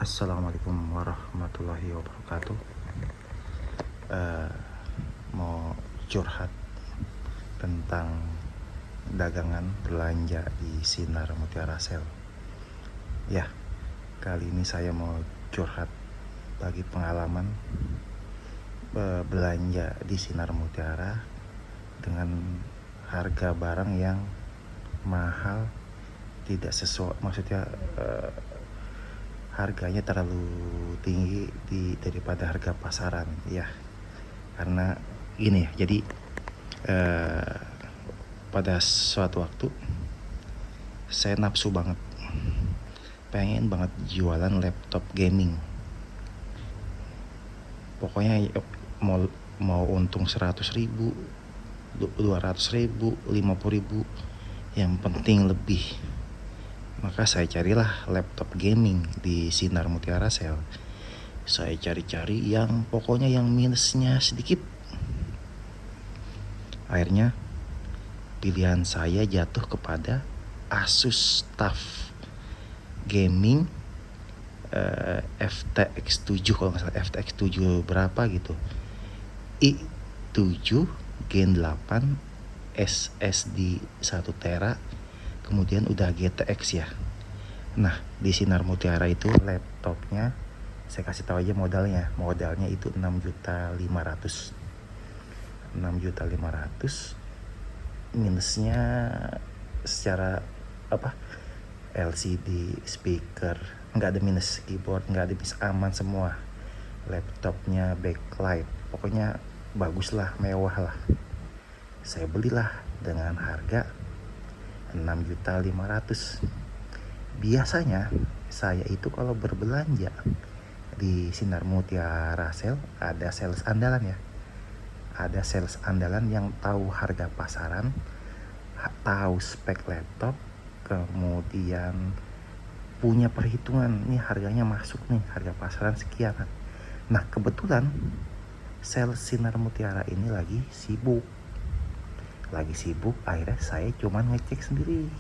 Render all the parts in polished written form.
Assalamualaikum warahmatullahi wabarakatuh. Mau curhat tentang dagangan belanja di Sinar Mutiara Sale. Ya, kali ini saya mau curhat bagi pengalaman belanja di Sinar Mutiara dengan harga barang yang mahal, tidak sesuai, maksudnya harganya terlalu tinggi daripada harga pasaran ya. Karena ini ya, jadi pada suatu waktu saya nafsu banget, pengen banget jualan laptop gaming. Pokoknya mau untung 100.000, 200.000, 50.000, yang penting lebih. Maka saya carilah laptop gaming di Sinar Mutiara Sale. Saya cari-cari yang pokoknya yang minusnya sedikit. Akhirnya pilihan saya jatuh kepada Asus TUF Gaming FTX 7, kalau nggak salah FTX 7 berapa gitu, i7 Gen 8 SSD 1 tera, kemudian udah GTX ya. Nah, di Sinar Mutiara itu laptopnya, saya kasih tahu aja modalnya itu 6.500.000. Minusnya secara LCD, speaker, nggak ada minus, keyboard nggak ada, bisa aman semua. Laptopnya backlight, pokoknya bagus lah, mewah lah. Saya belilah dengan harga 6.500.000. Biasanya saya itu kalau berbelanja di Sinar Mutiara Sale ada sales andalan ya. Ada sales andalan yang tahu harga pasaran, tahu spek laptop, kemudian punya perhitungan, nih harganya masuk nih, harga pasaran sekian. Nah, kebetulan sales Sinar Mutiara ini lagi sibuk, akhirnya saya cuman ngecek sendiri.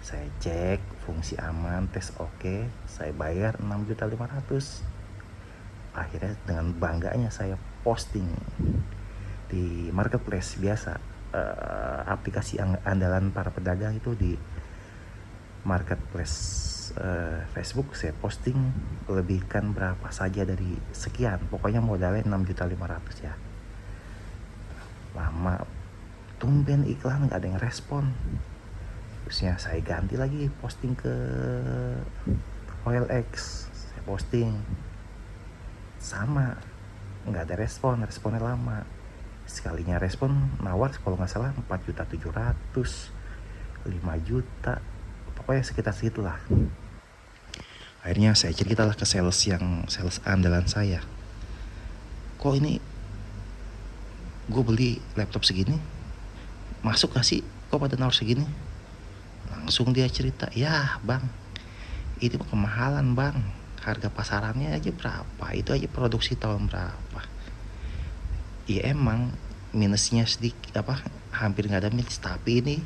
Saya cek fungsi aman, tes oke, saya bayar 6.500.000. Akhirnya dengan bangganya saya posting di marketplace biasa, aplikasi andalan para pedagang itu di marketplace Facebook. Saya posting lebihkan berapa saja dari sekian, pokoknya modalnya 6.500.000 ya. Lama tumben iklan nggak ada yang respon. Terusnya saya ganti lagi, posting ke OLX, saya posting sama, nggak ada responnya lama. Sekalinya respon nawar kalau nggak salah 4.700.000, 5 juta, pokoknya sekitar segitulah. Akhirnya saya ceritalah ke sales andalan saya, kok ini gue beli laptop segini, masuk gak sih, kok pada nawar segini? Langsung dia cerita, ya bang, itu kemahalan bang, harga pasarannya aja berapa, itu aja produksi tahun berapa. Ya emang minusnya sedikit, hampir nggak ada minus, tapi ini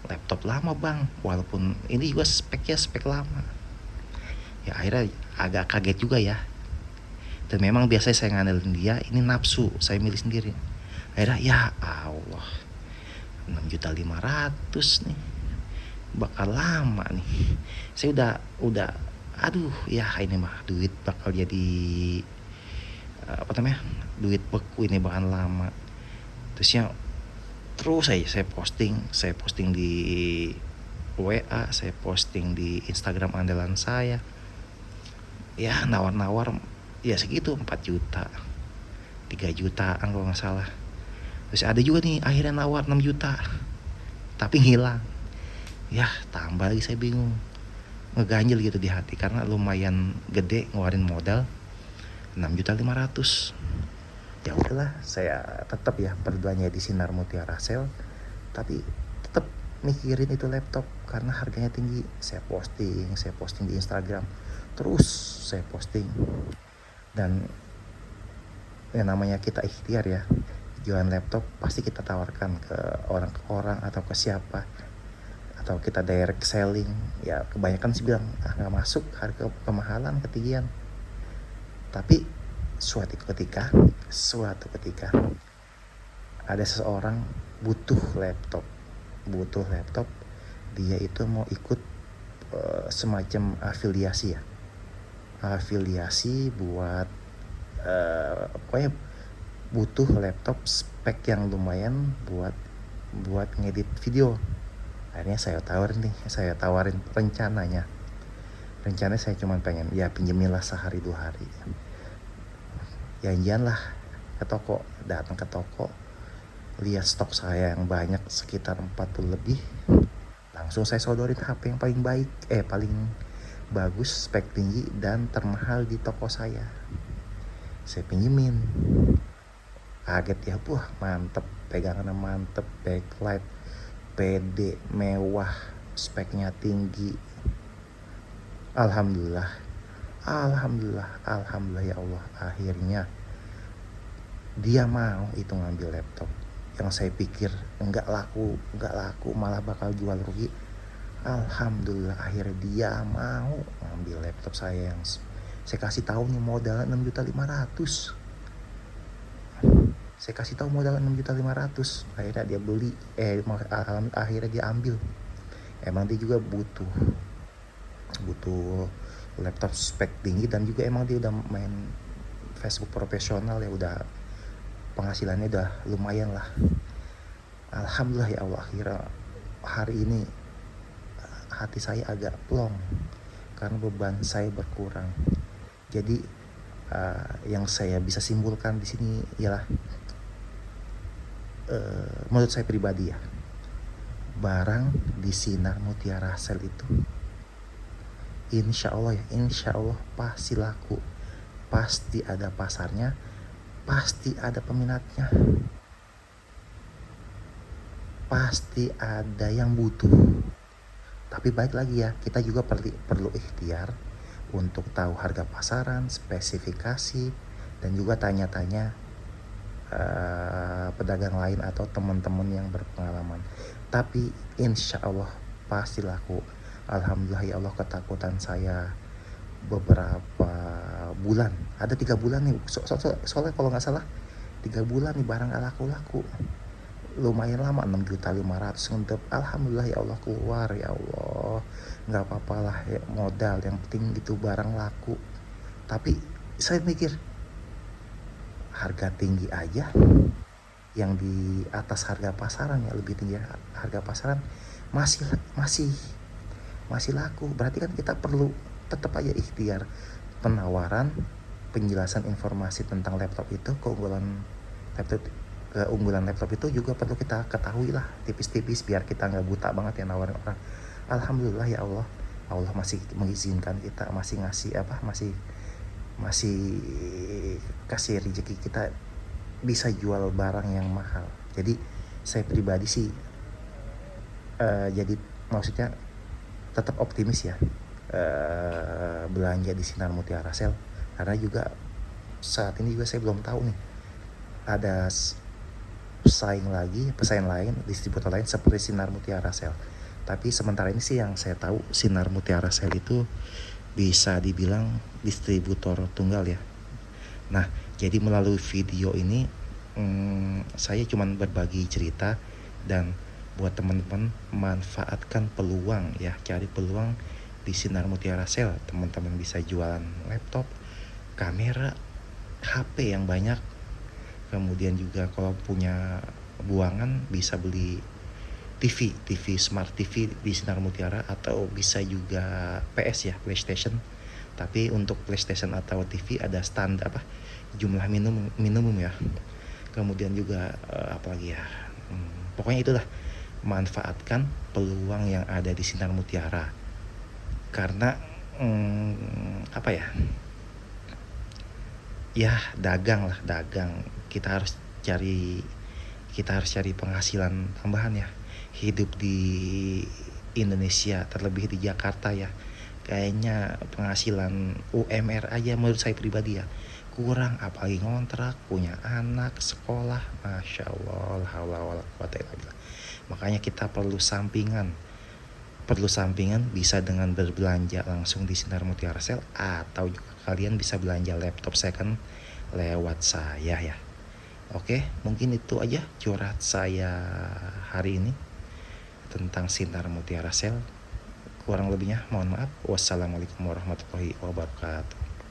laptop lama bang, walaupun ini juga spek lama. Ya akhirnya agak kaget juga ya. Dan memang biasanya saya ngandelin dia, ini nafsu, saya milih sendiri. Akhirnya ya Allah, 6.500.000 nih, bakal lama nih. Saya udah aduh ya, ini mah duit bakal jadi duit beku, ini bahan lama. Terus saya posting di WA, saya posting di Instagram andalan saya. Ya nawar ya segitu, 4 juta, 3 jutaan kalau nggak salah. Terus ada juga nih akhirnya nawar 6 juta tapi hilang. Ya tambah lagi, saya bingung, ngeganjel gitu di hati, karena lumayan gede ngeluarin modal 6.500.000. Ya udahlah, saya tetap ya berbelanja di Sinar Mutiara Sale, tapi tetap mikirin itu laptop karena harganya tinggi. Saya posting di Instagram, terus saya posting. Dan yang namanya kita ikhtiar ya, jualan laptop pasti kita tawarkan ke orang atau ke siapa atau kita direct selling, ya kebanyakan sih bilang nggak masuk, harga kemahalan, ketinggian. Tapi suatu ketika ada seseorang butuh laptop, dia itu mau ikut semacam afiliasi buat pokoknya butuh laptop spek yang lumayan buat ngedit video. Akhirnya saya tawarin rencananya saya cuma pengen ya pinjemin lah sehari 2 hari, janjian lah ke toko. Datang ke toko, lihat stok saya yang banyak sekitar 40 lebih, langsung saya sodorin HP yang paling bagus, spek tinggi dan termahal di toko saya pinjemin. Kaget ya, mantep, pegangannya mantep, backlight PD, mewah, speknya tinggi. Alhamdulillah ya Allah, akhirnya dia mau itu ngambil laptop yang saya pikir nggak laku, malah bakal jual rugi. Alhamdulillah akhirnya dia mau ngambil laptop saya yang saya kasih tahu nih modal 6.500.000. Saya kasih tahu modal 6.500.000. Akhirnya dia beli, akhirnya dia ambil. Emang dia juga butuh laptop spek tinggi, dan juga emang dia udah main Facebook profesional ya, udah penghasilannya udah lumayan lah. Alhamdulillah ya Allah, akhirnya hari ini hati saya agak plong karena beban saya berkurang. Jadi yang saya bisa simpulkan di sini ialah menurut saya pribadi ya, barang di Sinar Mutiara Sale itu insya Allah pasti laku, pasti ada pasarnya, pasti ada peminatnya, pasti ada yang butuh. Tapi baik lagi ya, kita juga perlu ikhtiar untuk tahu harga pasaran, spesifikasi, dan juga tanya-tanya pedagang lain atau teman-teman yang berpengalaman. Tapi insya Allah pasti laku. Alhamdulillah ya Allah, ketakutan saya beberapa bulan, ada 3 bulan nih, soalnya kalau nggak salah 3 bulan nih barang nggak laku, lumayan lama, 6.500.000 untuk. Alhamdulillah ya Allah, keluar ya Allah, nggak apa-apa lah ya, modal yang penting itu barang laku. Tapi saya mikir harga tinggi aja, yang di atas harga pasaran ya, lebih tinggi harga pasaran masih laku. Berarti kan kita perlu tetap aja ikhtiar penawaran, penjelasan informasi tentang laptop itu, keunggulan laptop itu juga perlu kita ketahui lah tipis-tipis, biar kita nggak buta banget ya nawarin orang. Alhamdulillah ya Allah, masih mengizinkan kita, masih ngasih masih kasih rezeki kita bisa jual barang yang mahal. Jadi saya pribadi sih jadi maksudnya tetap optimis ya, belanja di Sinar Mutiara Sale, karena juga saat ini juga saya belum tahu nih ada pesaing lain, distributor lain seperti Sinar Mutiara Sale. Tapi sementara ini sih yang saya tahu, Sinar Mutiara Sale itu bisa dibilang distributor tunggal ya. Nah, jadi melalui video ini saya cuman berbagi cerita, dan buat teman-teman manfaatkan peluang ya, cari peluang di Sinar Mutiara Sale. Teman-teman bisa jualan laptop, kamera, HP yang banyak. Kemudian juga kalau punya buangan bisa beli TV Smart TV di Sinar Mutiara, atau bisa juga PS ya, PlayStation. Tapi untuk PlayStation atau TV ada standar jumlah minimum ya. Kemudian juga apalagi ya, pokoknya itulah, manfaatkan peluang yang ada di Sinar Mutiara. Karena dagang kita harus cari penghasilan tambahan ya. Hidup di Indonesia, terlebih di Jakarta ya, kayaknya penghasilan UMR aja menurut saya pribadi ya kurang, apalagi ngontrak, punya anak, sekolah. Masya Allah, la haula wala quwata illa billah. Makanya kita perlu sampingan perlu sampingan bisa dengan berbelanja langsung di Sinar Mutiara Sale, atau juga kalian bisa belanja laptop second lewat saya ya. Oke, mungkin itu aja curhat saya hari ini tentang Sinar Mutiara Sale. Kurang lebihnya mohon maaf. Wassalamualaikum warahmatullahi wabarakatuh.